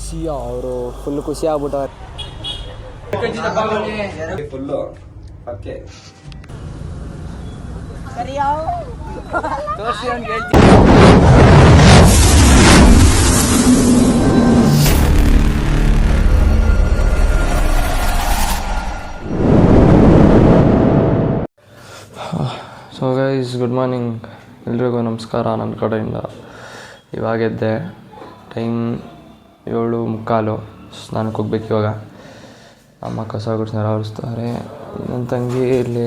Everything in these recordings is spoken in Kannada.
ಸಿಯಾ ಅವರು ಫುಲ್ ಖುಷಿ ಆಗ್ಬಿಟ್ಟವ್ರೆ. ಫುಲ್ಲು ಓಕೆ ತೋರಿಸಿ ಅಂತ ಹೇಳ್ತೀನಿ. ಸೊ ಗೈಸ್, ಗುಡ್ ಮಾರ್ನಿಂಗ್ ಎಲ್ರಿಗೂ ನಮಸ್ಕಾರ ನನ್ನ ಕಡೆಯಿಂದ. ಇವಾಗೆದ್ದೆ, ಟೈಮ್ 7:45. ಸ್ನಾನಕ್ಕೆ ಹೋಗ್ಬೇಕು ಇವಾಗ. ಅಮ್ಮ ಕಸ ಗುಡಿಸಿ ಒರೆಸ್ತಾರೆ. ನನ್ನ ತಂಗಿ ಇಲ್ಲಿ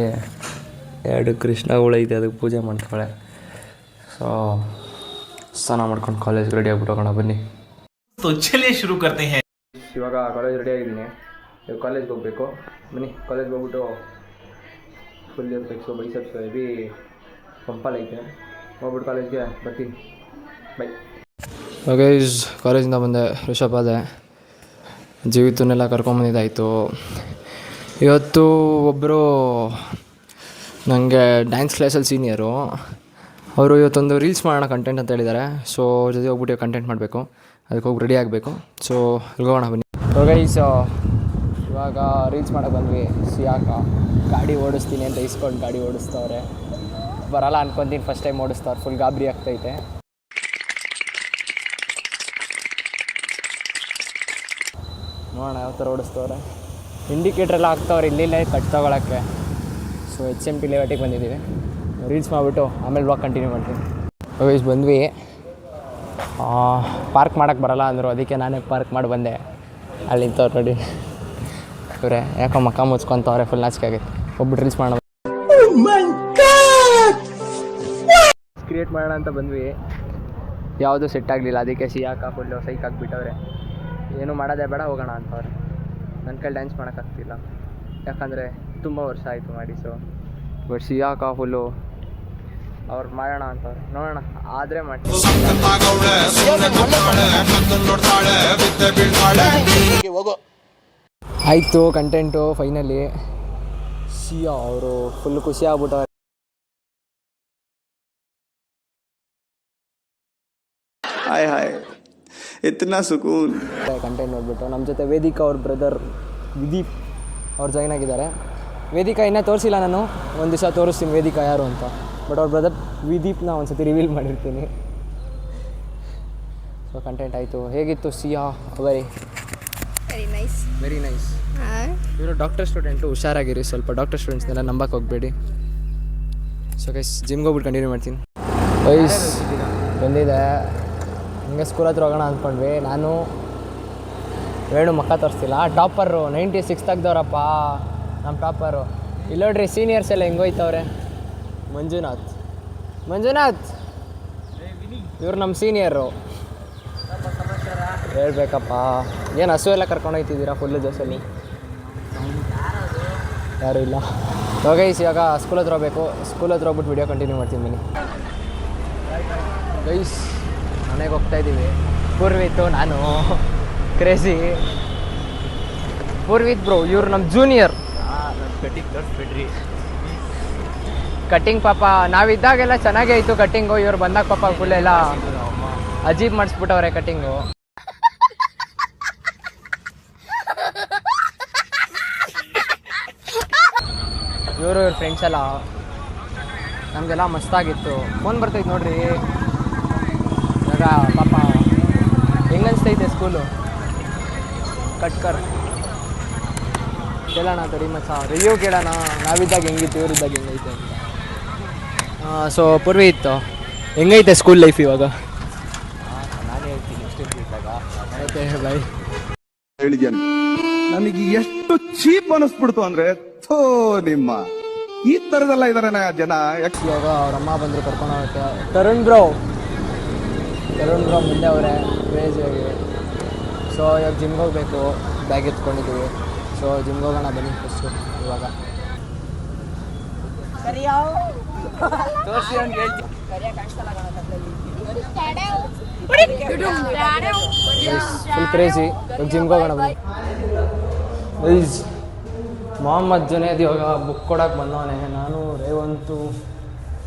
2 ಕೃಷ್ಣಗಳೈತೆ, ಅದಕ್ಕೆ ಪೂಜೆ ಮಾಡ್ತಾಳೆ. ಸೊ ಸ್ನಾನ ಮಾಡ್ಕೊಂಡು ಕಾಲೇಜ್ಗೆ ರೆಡಿ ಆಗ್ಬಿಟ್ಟು ಹೋಗೋಣ ಬನ್ನಿ. ಶುರು ಕರ್ತೆ ಹೈ. ಇವಾಗ ಕಾಲೇಜ್ ರೆಡಿ ಆಗಿದ್ದೀನಿ. ಇವಾಗ ಕಾಲೇಜ್ಗೆ ಹೋಗಬೇಕು. ಬನ್ನಿ, ಕಾಲೇಜ್ಗೆ ಹೋಗ್ಬಿಟ್ಟು ಫುಲ್ ಇರ್ಬೇಕು. ಬೈಸೆಪ್ಸ್ ಹೆವಿ ಪಂಪಲ್ ಐತೆ. ಹೋಗ್ಬಿಟ್ಟು ಕಾಲೇಜ್ಗೆ ಬರ್ತೀನಿ. ಬೈ. ಗೈಸ್, ಕಾಲೇಜಿಂದ ಬಂದೆ, ರಿಷಬ್ ಆದೆ, ಜೀವಿತನೆಲ್ಲ ಕರ್ಕೊಂಬಂದಿದ್ದಾಯಿತು. ಇವತ್ತು ಒಬ್ಬರು ನನಗೆ ಡ್ಯಾನ್ಸ್ ಕ್ಲಾಸಲ್ಲಿ ಸೀನಿಯರು, ಅವರು ಇವತ್ತೊಂದು ರೀಲ್ಸ್ ಮಾಡೋಣ ಕಂಟೆಂಟ್ ಅಂತ ಹೇಳಿದ್ದಾರೆ. ಸೊ ಜೊತೆ ಹೋಗ್ಬಿಟ್ಟು ಕಂಟೆಂಟ್ ಮಾಡಬೇಕು, ಅದಕ್ಕೆ ಹೋಗಿ ರೆಡಿ ಆಗಬೇಕು. ಸೊ ಹೋಗೋಣ ಬನ್ನಿ. ಗೈಸ್, ಇವಾಗ ರೀಲ್ಸ್ ಮಾಡೋಕ್ಕೆ ಬಂದ್ವಿ. ಸಿಯಾಕ ಗಾಡಿ ಓಡಿಸ್ತೀನಿ ಅಂತ ಇಸ್ಕೊಂಡು ಗಾಡಿ ಓಡಿಸ್ತವ್ರೆ. ಬರಲ್ಲ ಅನ್ಕೊತೀನಿ, ಫಸ್ಟ್ ಟೈಮ್ ಓಡಿಸ್ತವ್ರೆ. ಫುಲ್ ಗಾಬರಿ ಆಗ್ತೈತೆ. ನೋಡೋಣ ಯಾವ ಥರ ಓಡಿಸ್ತವ್ರೆ. ಇಂಡಿಕೇಟ್ರೆಲ್ಲ ಹಾಕ್ತವ್ರೆ ಇಲ್ಲಿಲ್ಲೇ ಕಟ್ ತೊಗೊಳಕ್ಕೆ. ಸೊ HMP ಲೇಔಟಿಗೆ ಬಂದಿದ್ದೀವಿ. ರೀಲ್ಸ್ ಮಾಡಿಬಿಟ್ಟು ಆಮೇಲೆ ಬ್ಲಾಗ್ ಕಂಟಿನ್ಯೂ ಮಾಡ್ತೀನಿ. ವಯಸ್ಸು ಬಂದ್ವಿ. ಪಾರ್ಕ್ ಮಾಡೋಕ್ಕೆ ಬರಲ್ಲ ಅಂದರು, ಅದಕ್ಕೆ ನಾನೇ ಪಾರ್ಕ್ ಮಾಡಿ ಬಂದೆ. ಅಲ್ಲಿ ನಿಂತವ್ರು ನೋಡಿ ಇವರೇ, ಯಾಕೋ ಮಕ್ಕ ಮುಚ್ಕೊತವ್ರೆ, ಫುಲ್ ನಾಚಿಕೆ ಆಗೈತೆ. ಒಬ್ಬರು ರೀಲ್ಸ್ ಮಾಡೋಣ, ಕ್ರಿಯೇಟ್ ಮಾಡೋಣ ಅಂತ ಬಂದ್ವಿ. ಯಾವುದೂ ಸೆಟ್ ಆಗಲಿಲ್ಲ, ಅದಕ್ಕೆ ಸಿಯಾಕ ಫುಲ್ಲು ಸೈಕ್ ಆಗಿಬಿಟ್ಟವ್ರೆ. ಏನೂ ಮಾಡೋದೇ ಬೇಡ, ಹೋಗೋಣ ಅಂತವ್ರೆ. ನನ್ನ ಕೈಲಿ ಡ್ಯಾನ್ಸ್ ಮಾಡೋಕ್ಕಾಗ್ತಿಲ್ಲ, ಯಾಕಂದರೆ ತುಂಬ ವರ್ಷ ಆಯಿತು ಮಾಡಿ. ಸೊ ಬಟ್ ಸಿಯಾಕ ಫುಲ್ಲು ಅವ್ರು ಮಾಡೋಣ ಅಂತವ್ರೆ. ನೋಡೋಣ, ಆದರೆ ಮಾಡ್ತೀವಿ. ಆಯಿತು ಕಂಟೆಂಟು ಫೈನಲಿ. ಸಿಯಾ ಅವರು ಫುಲ್ ಖುಷಿ ಆಗ್ಬಿಟ್ಟವ್ರೆ. ಹಾಯ್ ಹಾಯ್ ಇತ್ನಾ ಸುಕೂನ್. ಕಂಟೆಂಟ್ ನೋಡ್ಬಿಟ್ಟು ನಮ್ಮ ಜೊತೆ ವೇದಿಕಾ ಅವ್ರ ಬ್ರದರ್ ವಿದೀಪ್ ಅವ್ರು ಜಾಯ್ನ್ ಆಗಿದ್ದಾರೆ. ವೇದಿಕಾ ಇನ್ನೂ ತೋರಿಸಿಲ್ಲ, ನಾನು ಒಂದು ದಿವಸ ತೋರಿಸ್ತೀನಿ ವೇದಿಕಾ ಯಾರು ಅಂತ. ಬಟ್ ಅವ್ರ ಬ್ರದರ್ ವಿದೀಪ್ನ ಒಂದು ಸತಿ ರಿವೀಲ್ ಮಾಡಿರ್ತೀನಿ. ಸೊ ಕಂಟೆಂಟ್ ಆಯಿತು. ಹೇಗಿತ್ತು ಸಿಯಾ? Very nice. ಇವರು ಡಾಕ್ಟರ್ ಸ್ಟೂಡೆಂಟು, ಹುಷಾರಾಗಿರಿ ಸ್ವಲ್ಪ. ಡಾಕ್ಟರ್ ಸ್ಟೂಡೆಂಟ್ಸ್ನೆಲ್ಲ ನಂಬಕ್ಕೆ ಹೋಗಬೇಡಿ. ಸೊ ಗೈಸ್, ಜಿಮ್ಗೆ ಹೋಗ್ಬಿಟ್ಟು ಕಂಟಿನ್ಯೂ ಮಾಡ್ತೀನಿ. ಗೈಸ್ ಬಂದಿದೆ, ಹಿಂಗೆ ಸ್ಕೂಲ್ ಹತ್ರ ಹೋಗೋಣ ಅಂದ್ಕೊಂಡ್ವಿ. ನಾನು ವೇಣು ಮಕ್ಕ ತೋರಿಸ್ತಿಲ್ಲ. ಟಾಪರು 96 ತೆಗ್ದವ್ರಪ್ಪ ನಮ್ಮ ಟಾಪರು. ಇಲ್ಲಿ ನೋಡ್ರಿ, ಸೀನಿಯರ್ಸ್ ಎಲ್ಲ ಹೆಂಗೋಯ್ತವ್ರೆ. ಮಂಜುನಾಥ್ ಇವ್ರು ನಮ್ಮ ಸೀನಿಯರು. ಹೇಳ್ಬೇಕಪ್ಪ, ಏನು ಹಸು ಎಲ್ಲ ಕರ್ಕೊಂಡು ಹೋಗ್ತಿದ್ದೀರಾ ಫುಲ್ಲು ಜೋಸಲ್ಲಿ? ಯಾರೂ ಇಲ್ಲ. ಗೈಸ್, ಇವಾಗ ಸ್ಕೂಲ್ ಹತ್ರ ಹೋಗ್ಬೇಕು. ಸ್ಕೂಲ್ ಹತ್ರ ಹೋಗ್ಬಿಟ್ಟು ವಿಡಿಯೋ ಕಂಟಿನ್ಯೂ ಮಾಡ್ತೀನಿ ಬನ್ನಿ. ಗೈಸ್, ಮನೆಗೆ ಹೋಗ್ತಾಯಿದ್ದೀವಿ. ಪೂರ್ವಿತ್ತು, ನಾನು ಕ್ರೇಜಿ. ಪೂರ್ವಿತ್ ಬ್ರೋ ಇವ್ರು ನಮ್ಮ ಜೂನಿಯರ್. ಕಟ್ಟಿಂಗ್ ಪಾಪ ನಾವಿದ್ದಾಗೆಲ್ಲ ಚೆನ್ನಾಗೇ ಇತ್ತು ಕಟ್ಟಿಂಗು. ಇವ್ರು ಬಂದಾಗ ಪಾಪ ಫುಲ್ ಎಲ್ಲ ಅಜೀಬ್ ಮಾಡಿಸ್ಬಿಟ್ಟವ್ರೆ ಕಟ್ಟಿಂಗು. ಇವ್ರ ಫ್ರೆಂಡ್ಸ್ ಎಲ್ಲ ನಮಗೆಲ್ಲ ಮಸ್ತಾಗಿತ್ತು. ಫೋನ್ ಬರ್ತೈತೆ ನೋಡ್ರಿ. ಇವಾಗ ಪಾಪ ಹೆಂಗನ್ಸ್ತೈತೆ ಸ್ಕೂಲು? ಕಟ್ಕರ್ ಕೇಳೋಣ ತಡಿ ಮಚ್ಚ, ರಿವ್ಯೂ ಕೇಳೋಣ. ನಾವಿದ್ದಾಗ ಹೆಂಗಿತ್ತು, ಇವರಿದ್ದಾಗ ಹೆಂಗೈತೆ ಅಂತ. ಸೊ ಪೂರ್ವಿ ಇತ್ತು, ಹೆಂಗೈತೆ ಸ್ಕೂಲ್ ಲೈಫ್ ಇವಾಗ? ನಾನು ಹೇಳ್ತೀನಿ ಎಷ್ಟು ಇದ್ದಾಗ ಆಯ್ತೆ ಬೈ. ಹೇಳಿದ್ಯಾನ ನನಗೆ ಎಷ್ಟು ಚೀಪ್ ಅನಿಸ್ಬಿಡ್ತು ಅಂದ್ರೆ, ಥೋ ನಿಮ್ಮ ಈ ತರದೆಲ್ಲ ಇದಾರೆ ಜನ. ಇವಾಗ ಅವ್ರ ಅಮ್ಮ ಬಂದರು ಕರ್ಕೊಂಡು ಹೋಗುತ್ತೆ. ತರುಣ್ ಬ್ರೋ ಮುಂದೆ ಅವರೇ ಕ್ರೇಜಿಯಾಗಿ. ಸೊ ಇವಾಗ ಜಿಮ್ಗೆ ಹೋಗಬೇಕು, ಬ್ಯಾಗ್ ಎತ್ಕೊಂಡಿದ್ದೀವಿ. ಸೊ ಜಿಮ್ಗೆ ಹೋಗೋಣ ಬನ್ನಿ ಫಸ್ಟು. ಇವಾಗ ತೋರಿಸಿ ಅಂತ ಹೇಳ್ತೀನಿ. Full crazy. ಇವಾಗ ಜಿಮ್ಗೆ ಹೋಗೋಣ ಬನ್ನಿ. ಗೈಸ್, ಮೊಹಮ್ಮದ್ ಜುನೇದ್ ಇವಾಗ ಬುಕ್ ಕೊಡೋಕೆ ಬಂದವನೆ. ನಾನು ರೇವಂತು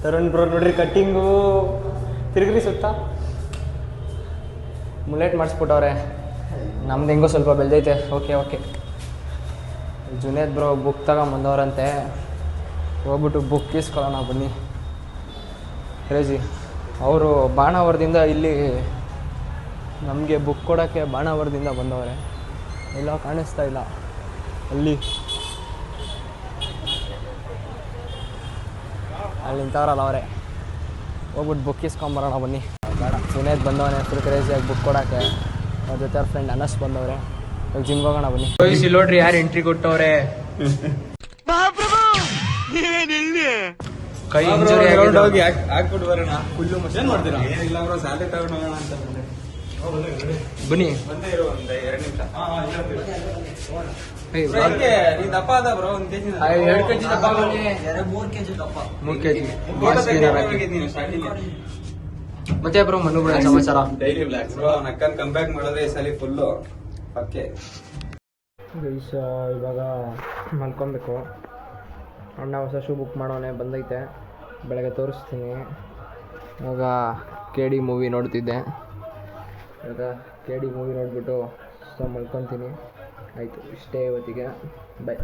ತರುಣ್ ಬ್ರೋ ನೋಡ್ರಿ, ಕಟ್ಟಿಂಗು ತಿರುಗ್ರಿ ಸುತ್ತ ಮುಲೆಟ್ ಮಾಡಿಸ್ಬಿಟ್ಟವ್ರೆ. ನಮ್ದು ಹೆಂಗೋ ಸ್ವಲ್ಪ ಬೆಳೆದೈತೆ. ಓಕೆ ಜುನೇದ್ ಬ್ರೋ ಬುಕ್ ತಗೊಂಬಂದವ್ರಂತೆ, ಹೋಗ್ಬಿಟ್ಟು ಬುಕ್ ಇಸ್ಕೊಳ್ಳೋಣ ಬನ್ನಿ. ಕ್ರೇಜಿ. ಅವರು ಬಾಣಾವರದಿಂದ ಇಲ್ಲಿ ನಮಗೆ ಬುಕ್ ಕೊಡೋಕ್ಕೆ ಬಾಣಾವರದಿಂದ ಬಂದವರೆ. ಎಲ್ಲ ಕಾಣಿಸ್ತಾ ಇಲ್ಲ ಅಲ್ಲಿ ನಿಂತವ್ರಲ್ಲ ಅವರೇ. ಹೋಗ್ಬಿಟ್ಟು ಬುಕ್ ಇಸ್ಕೊಂಬರೋಣ ಬನ್ನಿ. ಜುನೇದ್ ಬಂದವನೇ ಫುಲ್ ಕ್ರೇಜಿಯಾಗಿ ಬುಕ್ ಕೊಡೋಕ್ಕೆ. ಅವ್ರ ಜೊತೆ ಅವ್ರ ಫ್ರೆಂಡ್ ಅನಸ್ ಬಂದವ್ರೆ. ಇವಾಗ ಜಿಮ್ಗೆ ಹೋಗೋಣ ಬನ್ನಿ. ಇಲ್ಲಿ ನೋಡ್ರಿ ಯಾರು ಎಂಟ್ರಿ ಕೊಟ್ಟವ್ರೆ. ಕೈ ಇಂಜುರಿ ಆಗಿ ಹಾಕ್ಬಿಟ್ಟು ಬರೋಣ. ಫುಲ್ಲು ಮಷನ್ ಮಾಡ್ತೀರಾ? ಏನಿಲ್ಲ ಬ್ರೋ, ಸ್ಯಾಲರಿ ತಗೊಂಡು ಹೋಗೋಣ ಅಂತ ಬನ್ನಿ. ಬಂದೇ ಇರೋ ಒಂದು 2 ನಿಮಿಷ. ಏಯ್, ನೀ ದಪ್ಪ ಅದ ಬ್ರೋ, 1 kg 2 kg ದಪ್ಪ ಬನ್ನಿ. 3 kg ದಪ್ಪ. 3 kg. ನೀನು ಸ್ಟಾರ್ಟಿಂಗ್ ಮತ್ತೆ ಬ್ರೋ ಮನು ಬ್ರೋ ಸಮಾಚಾರ. ಡೈಲಿ ಬ್ಲಾಕ್ ಬ್ರೋ, ನಕ್ಕನ್ ಕಮ್ ಬ್ಯಾಕ್ ಮಾಡಿದ್ರೆ ಈ ಸಲ ಫುಲ್ಲು ಓಕೆ. ಇವಾಗ ಮಲ್ಕೊಬೇಕು. ಅಣ್ಣ ಹೊಸ ಶೂ ಬುಕ್ ಮಾಡೋನೆ, ಬಂದೈತೆ. ಬೆಳಗ್ಗೆ ತೋರಿಸ್ತೀನಿ. ಇವಾಗ KD ಮೂವಿ ನೋಡ್ತಿದ್ದೆ. ಇವಾಗ KD ಮೂವಿ ನೋಡಿಬಿಟ್ಟು ಮಲ್ಕೊತೀನಿ. ಆಯಿತು, ಇಷ್ಟೇ ಇವತ್ತಿಗೆ. ಬಾಯ್.